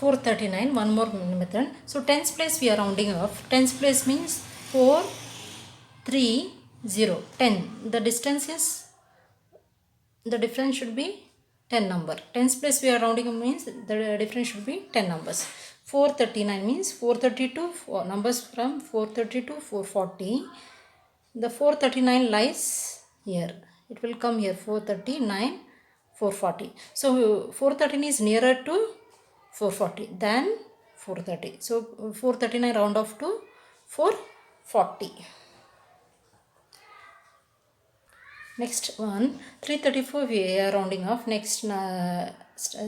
439, one more method. So tens place we are rounding off. Tens place means 4, 3, 0, 10. The distance is, the difference should be 10 number. Tens place we are rounding up means the difference should be 10 numbers. 439 means 432, numbers from 430 to 440. The 439 lies here. It will come here 439, 440. So 413 is nearer to 440 than 430. So 439 round off to 440. Next one, 334 we are rounding off. Next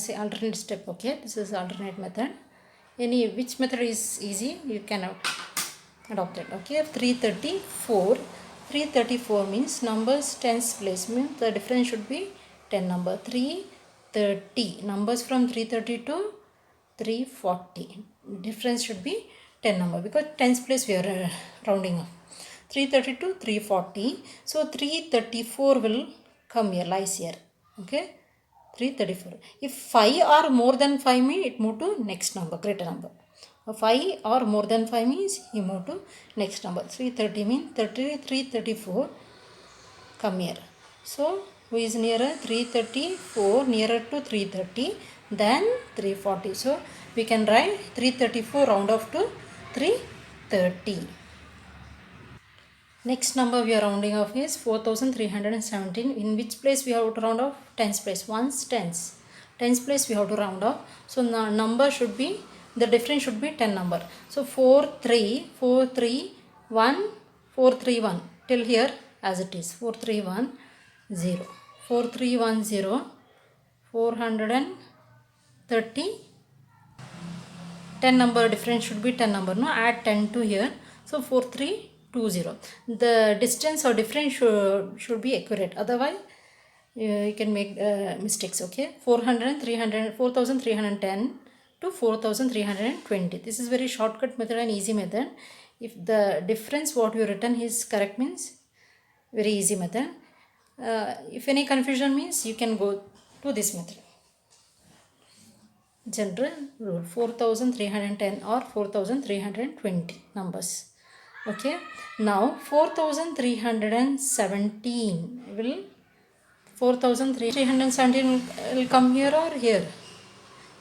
say alternate step. Okay, this is alternate method. Which method is easy, you can adopt it. Okay, 334 means numbers tens place means the difference should be 10 number. 330 numbers from 330 to 340, difference should be 10 number because tens place we are rounding up. 330 to 340, so 334 will come here, lies here. Okay, 334. If 5 or more than 5 means it move to next number, greater number. 5 or more than 5 means you move to next number. 330 means 334 come here. So who is nearer? 334 nearer to 330 than 340. So we can write 334 round off to 330. Next number we are rounding off is 4317. In which place we have to round off? Tens place. Once tens. Tens place we have to round off. So number should be, the difference should be 10 number. So 431 till here as it is. 4310. 4310. 430. 10 number difference should be 10 number. No, add 10 to here. So 4320. The distance or difference should be accurate, otherwise you can make mistakes. Okay, 4310 to 4320. This is very shortcut method and easy method. If the difference what you written is correct means very easy method. If any confusion means you can go to this method. General rule 4310 or 4320 numbers. Okay, now 4317 will, 4317 will come here or here?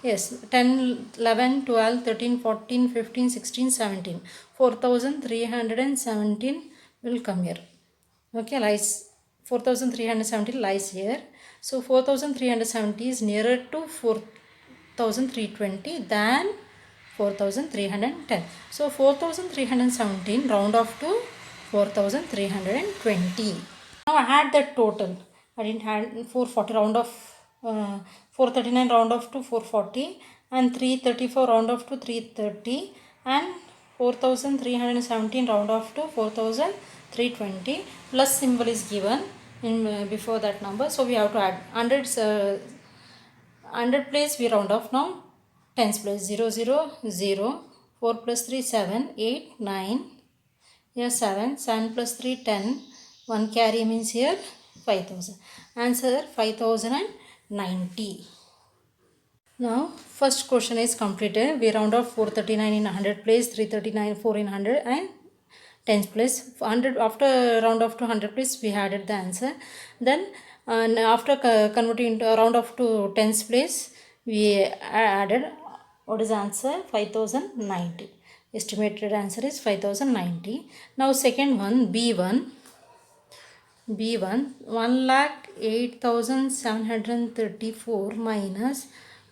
Yes, 10, 11, 12, 13, 14, 15, 16, 17. 4317 will come here. Okay, lies 4317 lies here. So 4370 is nearer to 4320 than 4310. So 4317 round off to 4320. Now add the total. I didn't add 440 round off, 439 round off to 440 and 334 round off to 330 and 4317 round off to 4320. Plus symbol is given in before that number. So we have to add 100 place we round off now. Tens place 0, 0, 0, 4 plus 3, 7, 8, 9, here 7, 7 plus 3, 10, 1 carry means here 5000. Answer 5090. Now first question is completed. We round off 439 in 100 place, 339, 4 in 100 and tens place. 100 after round off to 100 place we added the answer. Then after converting into round off to tens place we added, what is answer? 5090. Estimated answer is 5090. Now second one, B1. 1,08,734 minus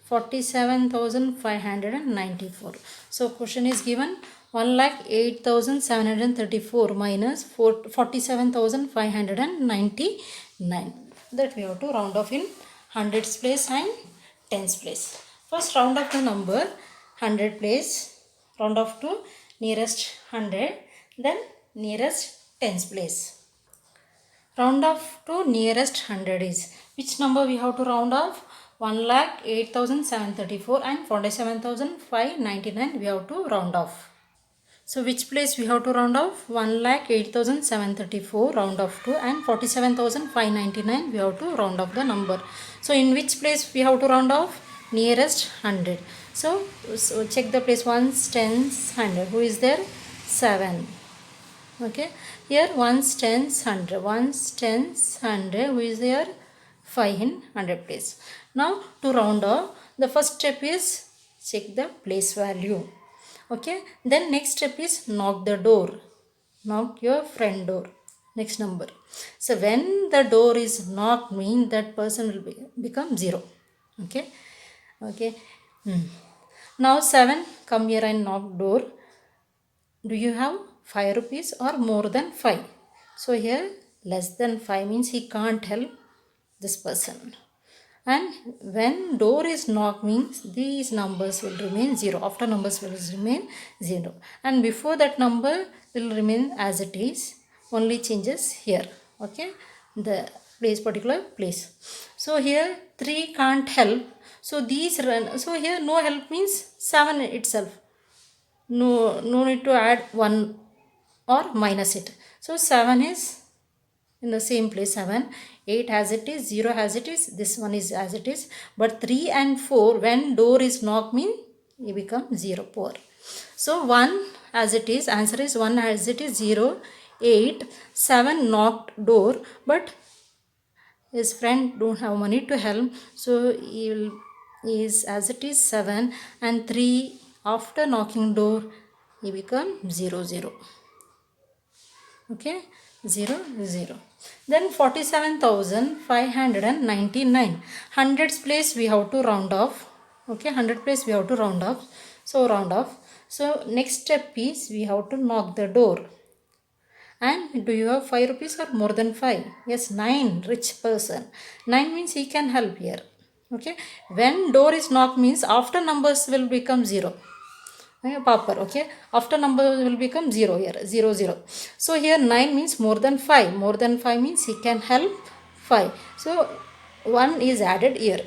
47,594. So question is given 1,08,734 minus 47,599. That we have to round off in hundreds place and tens place. First round off the number 100 place, round off to nearest 100, then nearest tens place. Round off to nearest 100 is, which number we have to round off? 1,08,734 and 47,599 we have to round off. So which place we have to round off? 1,08,734 round off to and 47,599 we have to round off the number. So in which place we have to round off? Nearest 100. So check the place, ones, tens, 100. Who is there? 7. Okay, here ones, tens, 100. Ones, tens, 100. Who is there? 5 in 100 place. Now to round off, the first step is check the place value. Okay, then next step is knock the door. Knock your front door. Next number. So when the door is knocked, mean that person will become 0. Okay. Okay. Now 7, come here and knock door. Do you have 5 rupees or more than 5? So here less than 5 means he can't help this person. And when door is knocked means these numbers will remain 0. After numbers will remain 0. And before that number will remain as it is. Only changes here. Okay. The place, particular place. So here 3 can't help. So these run. So here no help means 7 itself. No need to add 1 or minus it. So 7 is in the same place, 7. 8 as it is, 0 as it is, this one is as it is. But 3 and 4, when door is knocked, mean it becomes 0, poor. So 1 as it is, answer is 1 as it is, 0, 8, 7 knocked door, but his friend don't have money to help, so he is as it is 7, and 3 after knocking door he become 0, 0. Okay, 0, 0. Then 47,599. Hundreds place we have to round off. Okay, 100 place we have to round off. So round off. So next step is we have to knock the door. And do you have 5 rupees or more than 5? Yes, 9, rich person. 9 means he can help here. Okay, when door is knocked means after numbers will become 0. Pauper, okay, after number will become 0 here, 0, 0. So here 9 means more than 5. More than 5 means he can help 5. So 1 is added here.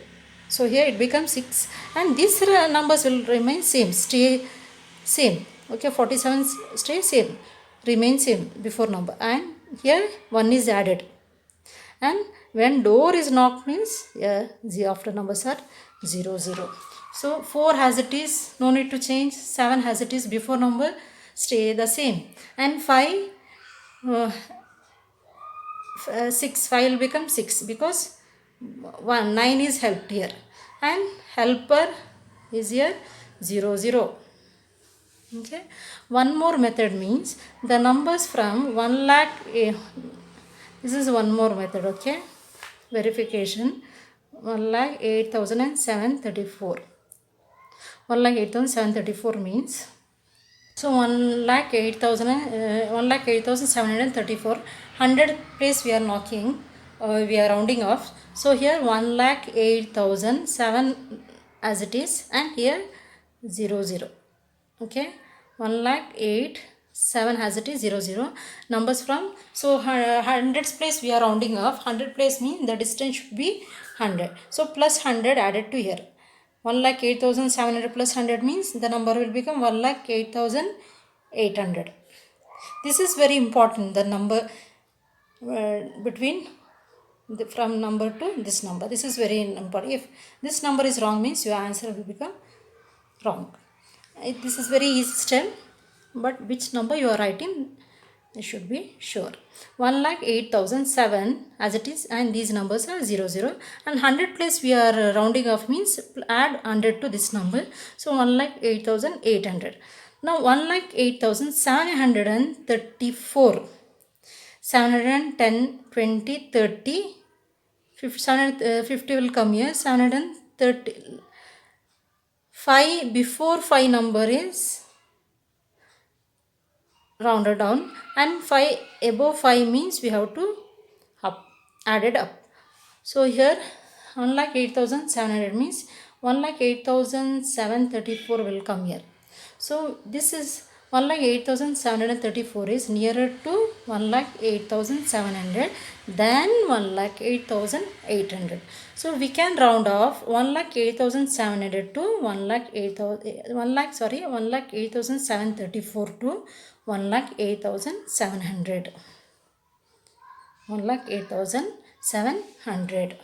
So here it becomes 6, and these numbers will remain same, stay same. Okay, 47 stay same, remain same before number, and here 1 is added. And when door is knocked means the after numbers are 0, 0. So 4 as it is, no need to change. 7 as it is, before number stay the same. And 5, 6, 5 will become 6 because 9 is helped here. And helper is here 0, 0. Okay. One more method means the numbers from 1 lakh. This is one more method. Okay. Verification. 1,08,734. 1,08,734 means, so 1,08,734, 100 place we are knocking, we are rounding off. So here 1,08,007 as it is, and here 0, 0. Okay, 1,08,7 as it is, 0, 0. Numbers from, so hundreds place we are rounding off. 100 place means the distance should be 100. So plus 100 added to here. 1,08,700 plus 100 means the number will become 1,08,800. This is very important, the number between from number to this number. This is very important. If this number is wrong means your answer will become wrong. This is very easy step, but which number you are writing, you should be sure. 1,08,007 as it is, and these numbers are 0, 0, and 100 place we are rounding off means add 100 to this number. So 1,08,800. Now 1,08,734. 710, 20, 30, 50 will come here. 730. 5 before 5 number is rounded down, and 5 above 5 means we have to added up. So here 1,08,700 means 1,08,734 will come here. So this is 1,08,734 is nearer to 1,08,700 than 1,08,800. So we can round off 1,08,700 to 1,08,734 to 1,08,700. 1,08,700.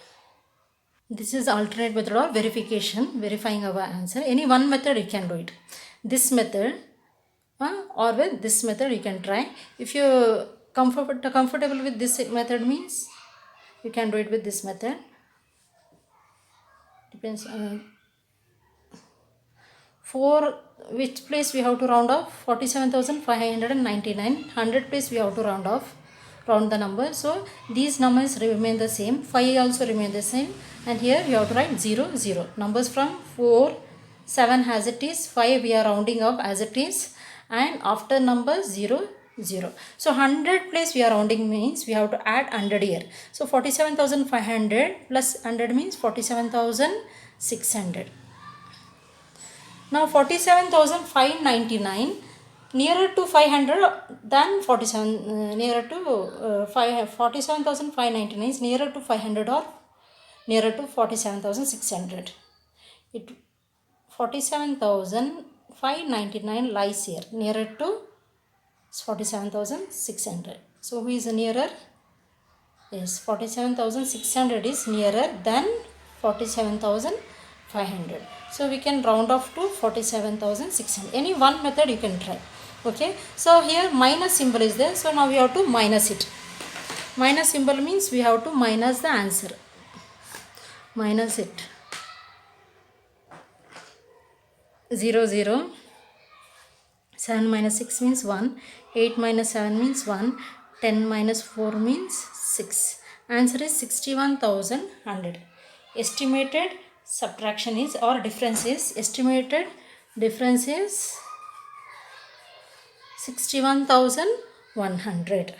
This is alternate method of verification, verifying our answer. Any one method you can do it. This method or with this method you can try. If you comfortable with this method means you can do it with this method. Depends on for which place we have to round off. 47,599. 100 place we have to round off, round the number. So these numbers remain the same. 5 also remain the same, and here we have to write 0 0. Numbers from 4 7 as it is, 5 we are rounding off as it is, and after number 0 0. So 100 place we are rounding means we have to add 100 here. So 47,500 plus 100 means 47,600. Now 47,599 nearer to 500 than 47 nearer to 47,599 is nearer to 500 or nearer to 47,600. It 47,599 lies here nearer to 47,600. So who is nearer? Yes, 47,600 is nearer than 47,500. So we can round off to 47,600. Any one method you can try. Okay. So here minus symbol is there. So now we have to minus it. Minus symbol means we have to minus the answer. Minus it. 0 0. 7 minus 6 means 1. 8 minus 7 means 1. 10 minus 4 means 6. Answer is 61,100. Estimated subtraction is or difference is, estimated difference is 61,100.